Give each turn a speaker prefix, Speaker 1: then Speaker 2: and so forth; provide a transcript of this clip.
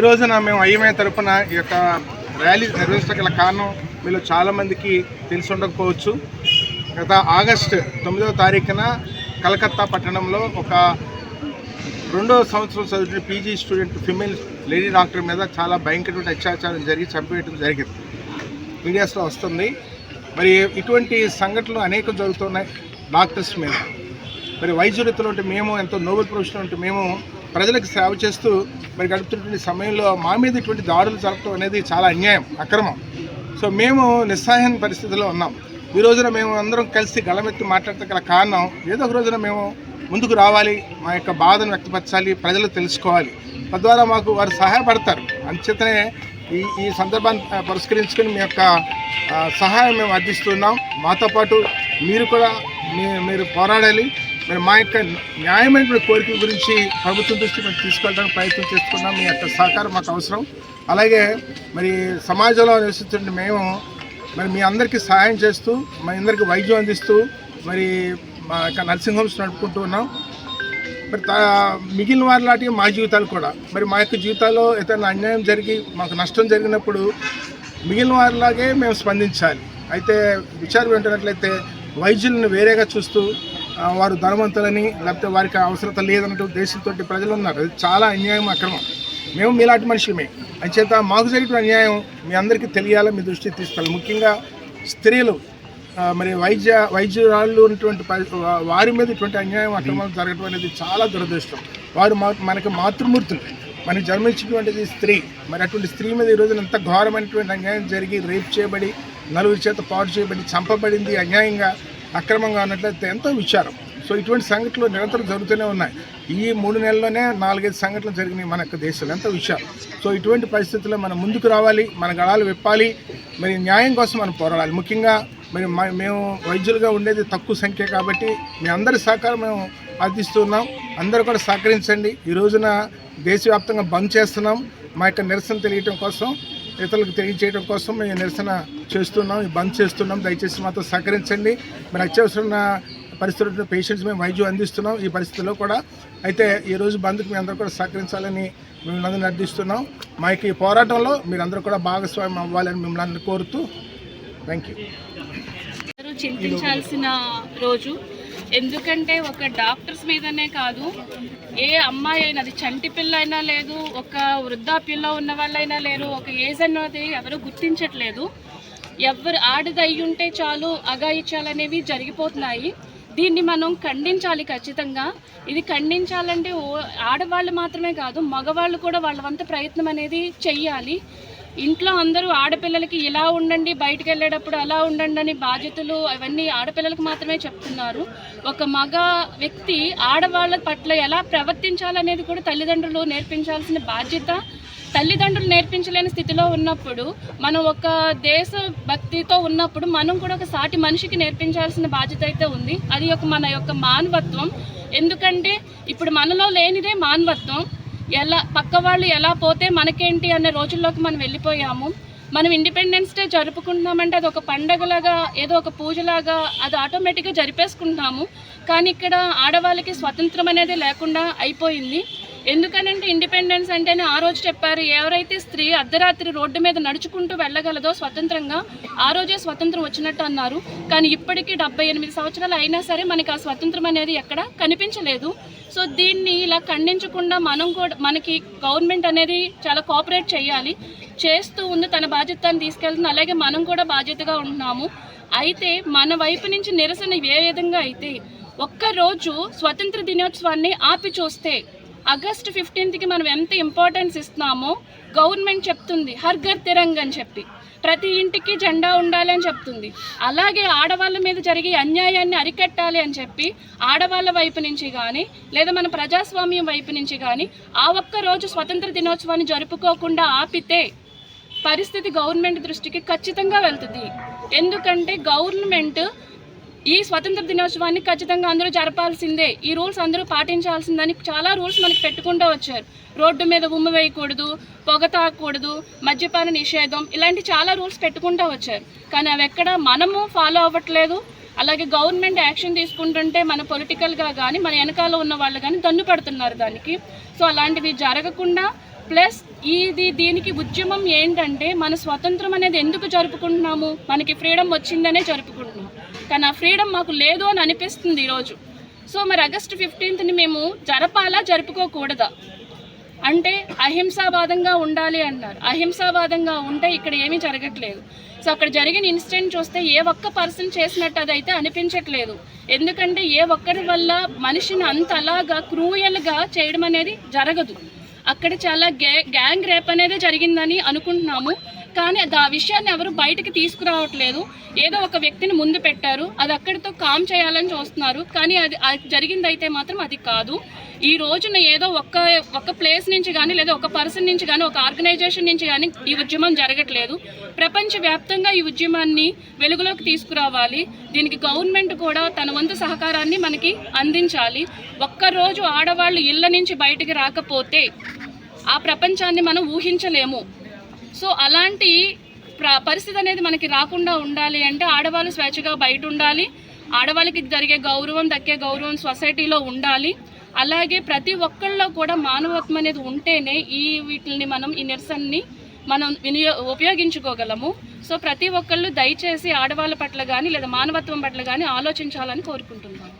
Speaker 1: రోజున మేము ఐఎంఏ తరఫున ఈ యొక్క ర్యాలీ నిర్వహించగల కారణం మీలో చాలామందికి తెలిసి ఉండకపోవచ్చు. గత ఆగస్టు 9వ తారీఖున కలకత్తా పట్టణంలో ఒక 2వ సంవత్సరం చదువుతున్న PG student female lady doctor మీద చాలా భయంకరమైన అత్యాచారం జరిగి చంపేయడం జరిగింది. మీడియాస్లో వస్తుంది. మరి ఇటువంటి సంఘటనలు అనేకం జరుగుతున్నాయి డాక్టర్స్ మీద. మరి వైద్యులతో ఉంటే మేము ఎంతో నోబెల్ ప్రొఫెషన్ ఉంటే మేము ప్రజలకు సేవ చేస్తూ మరి గడుపుతున్నటువంటి సమయంలో మా మీద ఇటువంటి దాడులు జరపడం అనేది చాలా అన్యాయం, అక్రమం. సో మేము నిస్సహాయ పరిస్థితుల్లో ఉన్నాం. ఈ రోజున మేము అందరం కలిసి గళమెత్తి మాట్లాడటం గల కారణం ఏదో ఒక రోజున మేము ముందుకు రావాలి, మా యొక్క బాధను వ్యక్తపరచాలి, ప్రజలు తెలుసుకోవాలి, తద్వారా మాకు వారు సహాయపడతారు. అంచేతనే ఈ సందర్భాన్ని పురస్కరించుకొని మీ యొక్క సహాయం మేము అందిస్తున్నాం. మాతో పాటు మీరు కూడా మీరు పోరాడాలి. మరి మా యొక్క న్యాయమైన కోరికల గురించి ప్రభుత్వం దృష్టి మేము తీసుకెళ్ళడానికి ప్రయత్నం చేస్తున్నాం. మీ యొక్క సహకారం మాకు అవసరం. అలాగే మరి సమాజంలో నివసిస్తున్న మేము మరి మీ అందరికీ సహాయం చేస్తూ మీ అందరికీ వైద్యం అందిస్తూ మరి మా యొక్క నర్సింగ్ హోమ్స్ నడుపుకుంటూ ఉన్నాం. మరి మిగిలిన వారి లాంటి మా జీవితాలు కూడా మరి మా యొక్క జీవితాల్లో ఏదైనా అన్యాయం జరిగి మాకు నష్టం జరిగినప్పుడు మిగిలిన వారిలాగే మేము స్పందించాలి. అయితే విచారం ఏంటన్నట్లయితే వైద్యులను వేరేగా చూస్తూ వారు ధనవంతులని లేకపోతే వారికి అవసరత లేదన్నట్టు దేశంతో ప్రజలు ఉన్నారు. అది చాలా అన్యాయం, అక్రమం. మేము మీలాంటి మనుషులమే. అంచేత మాకు జరిగిన అన్యాయం మీ అందరికీ తెలియాలి, మీ దృష్టికి తీసుకోవాలి. ముఖ్యంగా స్త్రీలు మరి వైద్యురాళ్ళు ఉన్నటువంటి వారి మీద ఇటువంటి అన్యాయం, అక్రమాలు జరగడం అనేది చాలా దురదృష్టం. వారు మనకి మాతృమూర్తులు, మనకి జన్మించినటువంటిది స్త్రీ. మరి అటువంటి స్త్రీ మీద ఈరోజు ఎంత ఘోరమైనటువంటి అన్యాయం జరిగి రేప్ చేయబడి నలుగురి చేత పాడు చేయబడి చంపబడింది అన్యాయంగా, అక్రమంగా ఉన్నట్లయితే ఎంతో విచారం. సో ఇటువంటి సంఘటనలు నిరంతరం జరుగుతూనే ఉన్నాయి. ఈ 3 నెలల్లోనే 4-5 సంఘటనలు జరిగినాయి మన యొక్క దేశంలో. ఎంతో విషయం. సో ఇటువంటి పరిస్థితుల్లో మనం ముందుకు రావాలి, మన గళాలు విప్పాలి, మరి న్యాయం కోసం మనం పోరాడాలి. ముఖ్యంగా మరి మేము వైద్యులుగా ఉండేది తక్కువ సంఖ్య కాబట్టి మీ అందరి సహకారం మేము అందిస్తున్నాం. అందరూ కూడా సహకరించండి. ఈ రోజున దేశవ్యాప్తంగా బంద్ చేస్తున్నాం. మా యొక్క నిరసన తెలియటం కోసం, ఇతరులకు తెలియజేయడం కోసం మేము నిరసన చేస్తున్నాం, బంద్ చేస్తున్నాం. దయచేసి మాతో సహకరించండి. మరి అత్యవసరమైన పరిస్థితుల్లో పేషెంట్స్ మేము వైద్యం అందిస్తున్నాం ఈ పరిస్థితుల్లో కూడా. అయితే ఈరోజు బంద్కి మీ అందరూ కూడా సహకరించాలని మిమ్మల్ని అందరినీ అర్థిస్తున్నాం. మా యొక్క ఈ పోరాటంలో మీరందరూ కూడా భాగస్వామ్యం అవ్వాలని మిమ్మల్ని కోరుతూ థ్యాంక్ యూ.
Speaker 2: చింతించాల్సిన రోజు. ఎందుకంటే ఒక డాక్టర్స్ మీదనే కాదు, ఏ అమ్మాయి అయినా, అది చంటి పిల్ల అయినా లేదు, ఒక వృద్ధాప్యంలో ఉన్న వాళ్ళైనా లేరు, ఒక ఏజ్ అన్నది ఎవరు గుర్తించట్లేదు. ఎవరు ఆడది అయి ఉంటే చాలు అఘాయిత్యాలనేవి జరిగిపోతున్నాయి. దీన్ని మనం ఖండించాలి ఖచ్చితంగా. ఇది ఖండించాలంటే ఆడవాళ్ళు మాత్రమే కాదు, మగవాళ్ళు కూడా వాళ్ళ వంత ప్రయత్నం అనేది చెయ్యాలి. ఇంట్లో అందరూ ఆడపిల్లలకి ఇలా ఉండండి, బయటకు వెళ్ళేటప్పుడు అలా ఉండండి అని బాధ్యతలు అవన్నీ ఆడపిల్లలకు మాత్రమే చెప్తున్నారు. ఒక మగ వ్యక్తి ఆడవాళ్ళ పట్ల ఎలా ప్రవర్తించాలనేది కూడా తల్లిదండ్రులు నేర్పించాల్సిన బాధ్యత. తల్లిదండ్రులు నేర్పించలేని స్థితిలో ఉన్నప్పుడు, మనం ఒక దేశ భక్తితో ఉన్నప్పుడు మనం కూడా ఒక సాటి మనిషికి నేర్పించాల్సిన బాధ్యత అయితే ఉంది. అది మన యొక్క మానవత్వం. ఎందుకంటే ఇప్పుడు మనలో లేనిదే మానవత్వం. పక్క వాళ్ళు ఎలా పోతే మనకేంటి అనే రోజుల్లోకి మనం వెళ్ళిపోయాము. మనం ఇండిపెండెన్స్ డే జరుపుకుంటున్నామంటే అది ఒక పండగలాగా, ఏదో ఒక పూజలాగా అది ఆటోమేటిక్గా జరిపేసుకుంటున్నాము. కానీ ఇక్కడ ఆడవాళ్ళకి స్వతంత్రం అనేది లేకుండా అయిపోయింది. ఎందుకనంటే ఇండిపెండెన్స్ అంటేనే ఆ రోజు చెప్పారు, ఎవరైతే స్త్రీ అర్ధరాత్రి రోడ్డు మీద నడుచుకుంటూ వెళ్ళగలదో స్వతంత్రంగా ఆ రోజే స్వతంత్రం వచ్చినట్టు అన్నారు. కానీ ఇప్పటికీ 78 సంవత్సరాలు అయినా సరే మనకి ఆ స్వతంత్రం అనేది ఎక్కడ కనిపించలేదు. సో దీన్ని ఇలా ఖండించకుండా మనం కూడా, మనకి గవర్నమెంట్ అనేది చాలా కోఆపరేట్ చేయాలి. చేస్తూ ఉంది, తన బాధ్యతను తీసుకెళ్తుంది. అలాగే మనం కూడా బాధ్యతగా ఉంటున్నాము. అయితే మన వైపు నుంచి నిరసన ఏ విధంగా అయితే ఒక్కరోజు స్వతంత్ర దినోత్సవాన్ని ఆపి చూస్తే ఆగస్టు 15కి మనం ఎంత ఇంపార్టెన్స్ ఇస్తున్నామో గవర్నమెంట్ చెప్తుంది. హర్ ఘర్ తిరంగ్ అని చెప్పి ప్రతి ఇంటికి జెండా ఉండాలి అని చెప్తుంది. అలాగే ఆడవాళ్ళ మీద జరిగే అన్యాయాన్ని అరికట్టాలి అని చెప్పి ఆడవాళ్ళ వైపు నుంచి కానీ లేదా మన ప్రజాస్వామ్యం వైపు నుంచి కానీ ఆ ఒక్కరోజు స్వతంత్ర దినోత్సవాన్ని జరుపుకోకుండా ఆపితే పరిస్థితి గవర్నమెంట్ దృష్టికి ఖచ్చితంగా వెళ్తుంది. ఎందుకంటే గవర్నమెంట్ ఈ స్వతంత్ర దినోత్సవాన్ని ఖచ్చితంగా అందరూ జరపాల్సిందే, ఈ రూల్స్ అందరూ పాటించాల్సిందని చాలా రూల్స్ మనకి పెట్టుకుంటూ వచ్చారు. రోడ్డు మీద ఉమ్ము వేయకూడదు, పొగ తాగకూడదు, మద్యపాన నిషేధం, ఇలాంటి చాలా రూల్స్ పెట్టుకుంటూ వచ్చారు. కానీ అవి ఎక్కడ మనము ఫాలో అవ్వట్లేదు. అలాగే గవర్నమెంట్ యాక్షన్ తీసుకుంటుంటే మన పొలిటికల్గా కానీ మన వెనకాల ఉన్న వాళ్ళు కానీ దన్ను పడుతున్నారు దానికి. సో అలాంటివి జరగకుండా ప్లస్ దీనికి ఉద్యమం ఏంటంటే మన స్వతంత్రం అనేది ఎందుకు జరుపుకుంటున్నాము? మనకి ఫ్రీడమ్ వచ్చిందనే జరుపుకుంటున్నాం. కానీ ఆ ఫ్రీడమ్ మాకు లేదు అని అనిపిస్తుంది ఈరోజు. సో మరి ఆగస్టు 15ని మేము జరపాలా, జరుపుకోకూడదా? అంటే అహింసావాదంగా ఉండాలి అన్నారు. అహింసావాదంగా ఉంటే ఇక్కడ ఏమీ జరగట్లేదు. సో అక్కడ జరిగిన ఇన్సిడెంట్ చూస్తే ఏ ఒక్క పర్సన్ చేసినట్టు అదైతే అనిపించట్లేదు. ఎందుకంటే ఏ ఒక్కరి వల్ల మనిషిని అంత అలాగా క్రూయల్గా చేయడం అనేది జరగదు. అక్కడ చాలా గ్యాంగ్ రేప్ అనేది జరిగిందని అనుకుంటున్నాము. కానీ ఆ విషయాన్ని ఎవరు బయటకు తీసుకురావట్లేదు. ఏదో ఒక వ్యక్తిని ముందు పెట్టారు, అది అక్కడితో కామ్ చేయాలని చూస్తున్నారు. కానీ అది జరిగిందైతే మాత్రం అది కాదు. ఈ రోజున ఏదో ఒక్క ప్లేస్ నుంచి కానీ లేదా ఒక పర్సన్ నుంచి కానీ ఒక ఆర్గనైజేషన్ నుంచి కానీ ఈ ఉద్యమం జరగట్లేదు. ప్రపంచవ్యాప్తంగా ఈ ఉద్యమాన్ని వెలుగులోకి తీసుకురావాలి. దీనికి గవర్నమెంట్ కూడా తన వంతు సహకారాన్ని మనకి అందించాలి. ఒక్కరోజు ఆడవాళ్ళు ఇళ్ళ నుంచి బయటికి రాకపోతే ఆ ప్రపంచాన్ని మనం ఊహించలేము. సో అలాంటి పరిస్థితి అనేది మనకి రాకుండా ఉండాలి అంటే ఆడవాళ్ళు స్వేచ్ఛగా బయట ఉండాలి. ఆడవాళ్ళకి జరిగే గౌరవం, దక్కే గౌరవం సొసైటీలో ఉండాలి. అలాగే ప్రతి ఒక్కళ్ళలో కూడా మానవత్వం అనేది ఉంటేనే వీటిని మనం ఈ నిరసనని మనం ఉపయోగించుకోగలము. సో ప్రతి ఒక్కళ్ళు దయచేసి ఆడవాళ్ళ పట్ల కానీ లేదా మానవత్వం పట్ల కానీ ఆలోచించాలని కోరుకుంటున్నాను.